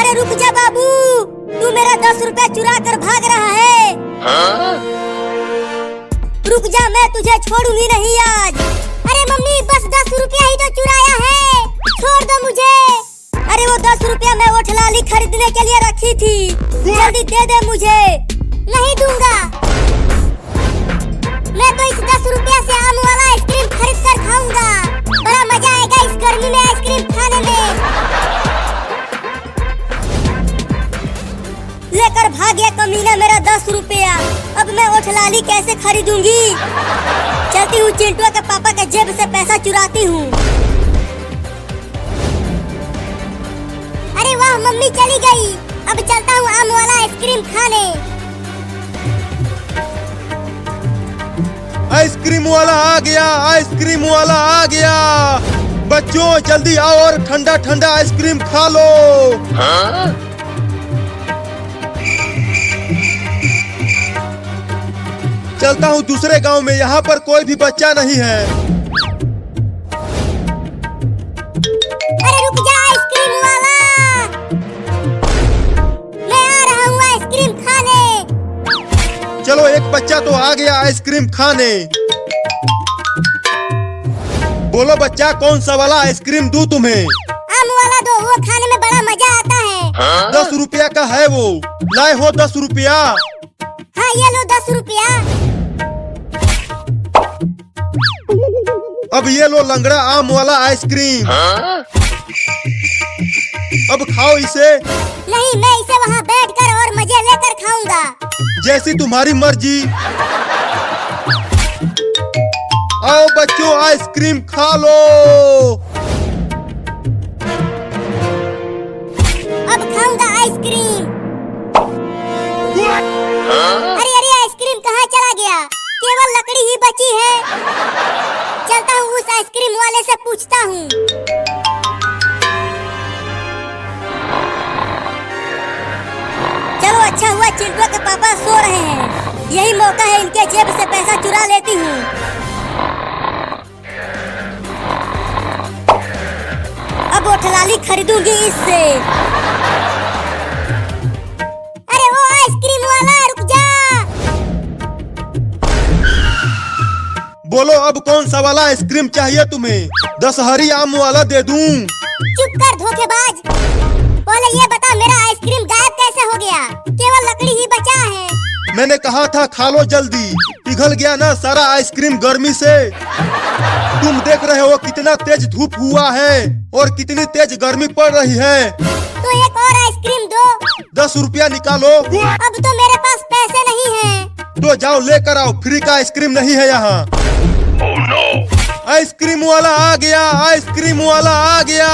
अरे रुक जा बाबू, तू मेरा 10 रुपया चुरा कर भाग रहा है। रुक जा, मैं तुझे छोड़ूंगी नहीं आज। अरे मम्मी बस 10 रुपया ही तो चुराया है, छोड़ दो मुझे। अरे वो 10 रुपया मैं वो ठलाली खरीदने के लिए रखी थी, जल्दी दे दे मुझे। नहीं दूंगा, मैं तो इस 10 रुपया से आम वाला आइसक्रीम खरीद कर खाऊंगा। बड़ा मजा आएगा इस गर्मी में आइसक्रीम खाने में। लेकर भाग गया कमीना मेरा 10 रुपया। अब मैं वो ठलाली कैसे खरीदूंगी? चलती हूँ चिंटू के पापा के जेब से पैसा चुराती हूँ। अरे वाह, मम्मी चली गई। अब चलता हूँ आम वाला आइसक्रीम खाने। आइसक्रीम वाला आ गया, आइसक्रीम वाला आ गया। बच्चों जल्दी आओ और ठंडा ठंडा आइसक्रीम खा लो। चलता हूँ दूसरे गांव में, यहाँ पर कोई भी बच्चा नहीं है। अरे रुक जा आइसक्रीम वाला, मैं आ रहा हूँ आइसक्रीम खाने। चलो एक बच्चा तो आ गया आइसक्रीम खाने। बोलो बच्चा, कौन सा वाला आइसक्रीम दूं तुम्हें? आम वाला दो, वो खाने में बड़ा मजा आता है। 10 रुपया का है वो, लाए हो 10 रुपया? हाँ ये लो 10 रुपया। अब ये लो लंगड़ा आम वाला आइसक्रीम। अब खाओ इसे। नहीं, मैं इसे वहाँ बैठकर और मजे लेकर खाऊंगा। जैसी तुम्हारी मर्जी। आओ बच्चों आइसक्रीम खा लो। अब खाऊंगा आइसक्रीम। अरे अरे आइसक्रीम कहाँ चला गया? केवल लकड़ी ही बची है। चलता हूँ उस आइसक्रीम वाले से पूछता हूँ। चलो अच्छा हुआ चिंटू के पापा सो रहे हैं, यही मौका है इनके जेब से पैसा चुरा लेती हूँ। अब वो ठलाली खरीदूंगी इससे। अरे वो आइसक्रीम वाला, रुक जा। बोलो अब कौन सा वाला आइसक्रीम चाहिए तुम्हें? 10 हरी आम वाला दे दूं? चुप कर धोखेबाज, पहले ये बता मेरा आइसक्रीम गायब कैसे हो गया? केवल लकड़ी ही बचा है। मैंने कहा था खा लो जल्दी, पिघल गया ना सारा आइसक्रीम गर्मी से। तुम देख रहे हो कितना तेज धूप हुआ है और कितनी तेज गर्मी पड़ रही है। तो एक और आइसक्रीम दो। 10 रुपया निकालो। अब तो मेरे पास पैसे नहीं हैं। तो जाओ लेकर आओ, फ्री का आइसक्रीम नहीं है यहाँ। आइसक्रीम वाला आ गया, आइसक्रीम वाला आ गया।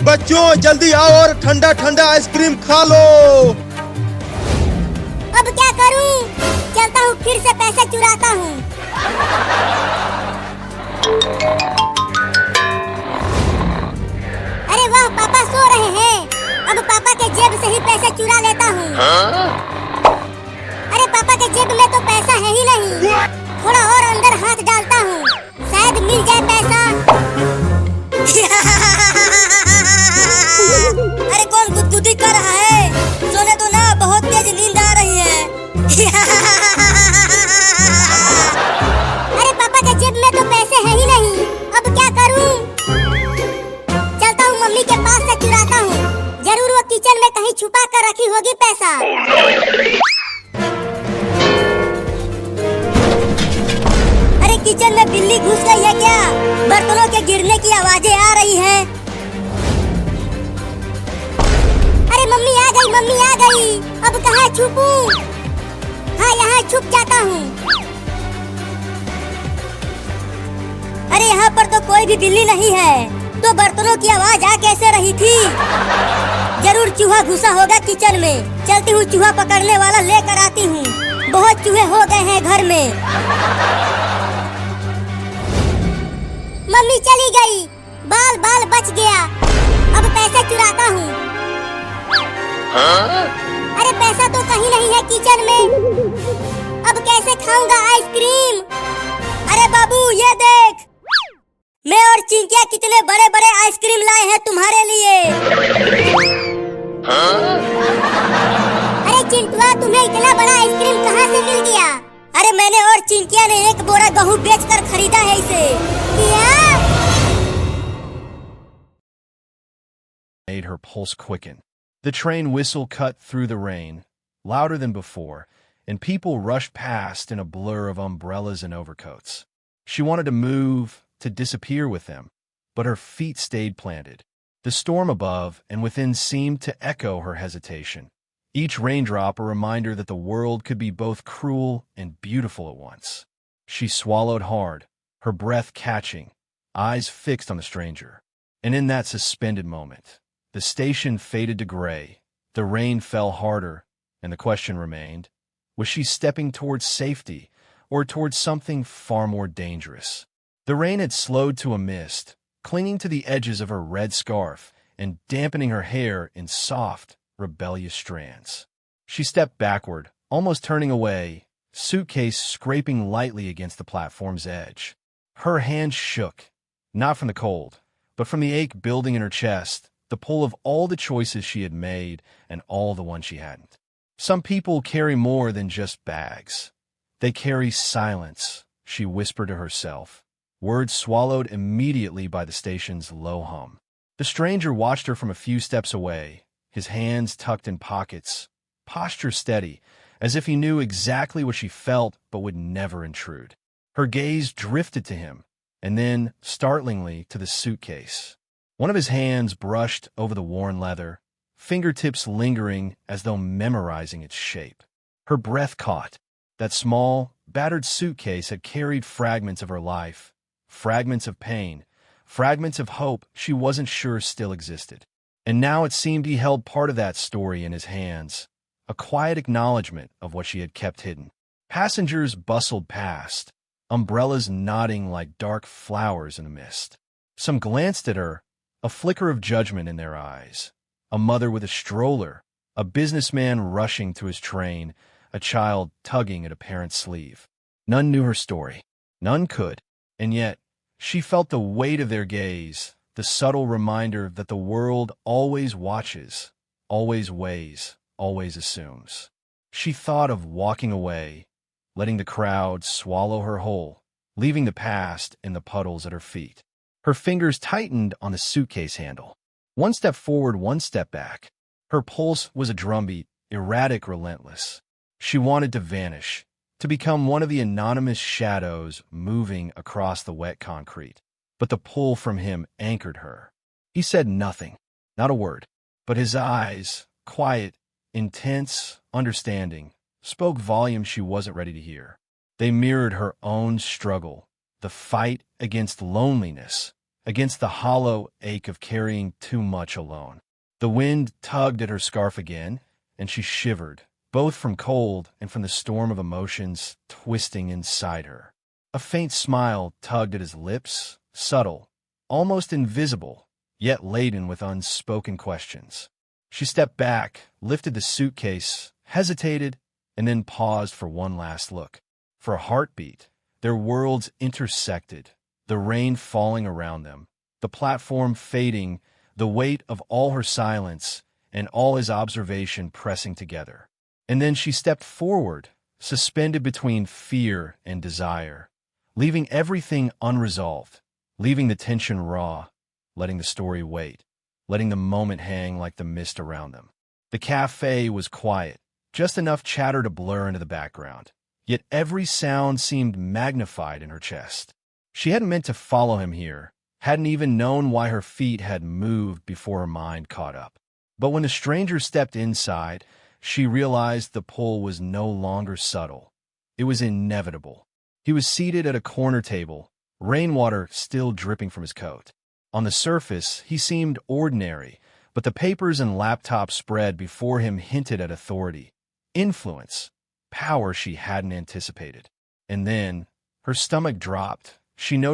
बच्चों जल्दी आओ और ठंडा ठंडा आइसक्रीम खा लो। अब क्या करूं? चलता हूँ फिर से पैसे चुराता हूँ। अरे वाह, पापा सो रहे हैं। अब पापा के जेब से ही पैसे चुरा लेता हूँ। अरे पापा के जेब में तो पैसा है ही नहीं। थोड़ा और अंदर हाथ डालता हूँ, शायद मिल जाए पैसा। अरे कौन गुदगुदी कर रहा है? सोने दो ना, बहुत तेज नींद आ रही है। अरे पापा के जेब में तो पैसे है ही नहीं, अब क्या करूं? चलता हूँ मम्मी के पास से चुराता हूँ, जरूर वो किचन में कहीं छुपा कर रखी होगी पैसा। अरे किचन में बिल्ली घुस गई है क्या? बर्तनों के गिरने की आवाजें आ रही हैं। अरे मम्मी आ गई, मम्मी आ गई। अब कहाँ छुपूं? हाँ यहाँ छुप जाता हूँ। अरे यहाँ पर तो कोई भी बिल्ली नहीं है, तो बर्तनों की आवाज आ कैसे रही थी? जरूर चूहा घुसा होगा किचन में। चलती हूँ चूहा पकड़ने वाला लेकर आती हूँ। बहुत चूहे हो गए हैं घर में। मम्मी चली गई, बाल बाल बच गया। अब पैसे चुराता हूँ। अरे पैसा तो कहीं नहीं है किचन में। अब कैसे खाऊंगा आइसक्रीम? अरे बाबू ये देख, मैं और चिंकिया कितने बड़े बड़े आइसक्रीम लाए हैं तुम्हारे लिए। तुम्हें इतना बड़ा आइसक्रीम कहाँ से मिल गया? अरे मैंने और चिंकिया ने एक बोरा गेहूं बेचकर खरीदा है इसे। क्या? Made her pulse quicken. The train whistle cut through the rain, louder than before, and people rushed past in a blur of umbrellas and overcoats. She wanted to move, to disappear with them, but her feet stayed planted. The storm above and within seemed to echo her hesitation, each raindrop a reminder that the world could be both cruel and beautiful at once. She swallowed hard, her breath catching, eyes fixed on the stranger. And in that suspended moment, the station faded to gray, the rain fell harder, and the question remained, was she stepping towards safety or towards something far more dangerous? The rain had slowed to a mist, clinging to the edges of her red scarf and dampening her hair in soft, rebellious strands. She stepped backward, almost turning away, suitcase scraping lightly against the platform's edge. Her hands shook, not from the cold, but from the ache building in her chest, the pull of all the choices she had made and all the ones she hadn't. Some people carry more than just bags. They carry silence, she whispered to herself, words swallowed immediately by the station's low hum. The stranger watched her from a few steps away, his hands tucked in pockets, posture steady, as if he knew exactly what she felt but would never intrude. Her gaze drifted to him, and then, startlingly, to the suitcase. One of his hands brushed over the worn leather, fingertips lingering as though memorizing its shape. Her breath caught. That small, battered suitcase had carried fragments of her life, fragments of pain, fragments of hope she wasn't sure still existed. And now it seemed he held part of that story in his hands, a quiet acknowledgement of what she had kept hidden. Passengers bustled past, umbrellas nodding like dark flowers in the mist. Some glanced at her, a flicker of judgment in their eyes. A mother with a stroller, a businessman rushing to his train, a child tugging at a parent's sleeve. None knew her story. None could. And yet, she felt the weight of their gaze, the subtle reminder that the world always watches, always weighs, always assumes. She thought of walking away, letting the crowd swallow her whole, leaving the past in the puddles at her feet. Her fingers tightened on the suitcase handle. One step forward, one step back. Her pulse was a drumbeat, erratic, relentless. She wanted to vanish, to become one of the anonymous shadows moving across the wet concrete. But the pull from him anchored her. He said nothing, not a word, but his eyes, quiet, intense, understanding, spoke volumes she wasn't ready to hear. They mirrored her own struggle, the fight against loneliness, against the hollow ache of carrying too much alone. The wind tugged at her scarf again, and she shivered, both from cold and from the storm of emotions twisting inside her. A faint smile tugged at his lips, subtle, almost invisible, yet laden with unspoken questions. She stepped back, lifted the suitcase, hesitated, and then paused for one last look. For a heartbeat, their worlds intersected, the rain falling around them, the platform fading, the weight of all her silence and all his observation pressing together. And then she stepped forward, suspended between fear and desire, leaving everything unresolved, leaving the tension raw, letting the story wait, letting the moment hang like the mist around them. The cafe was quiet, just enough chatter to blur into the background. Yet every sound seemed magnified in her chest. She hadn't meant to follow him here, hadn't even known why her feet had moved before her mind caught up. But when the stranger stepped inside, she realized the pull was no longer subtle. It was inevitable. He was seated at a corner table, rainwater still dripping from his coat. On the surface, he seemed ordinary, but the papers and laptop spread before him hinted at authority, influence, power she hadn't anticipated. And then, her stomach dropped. She noticed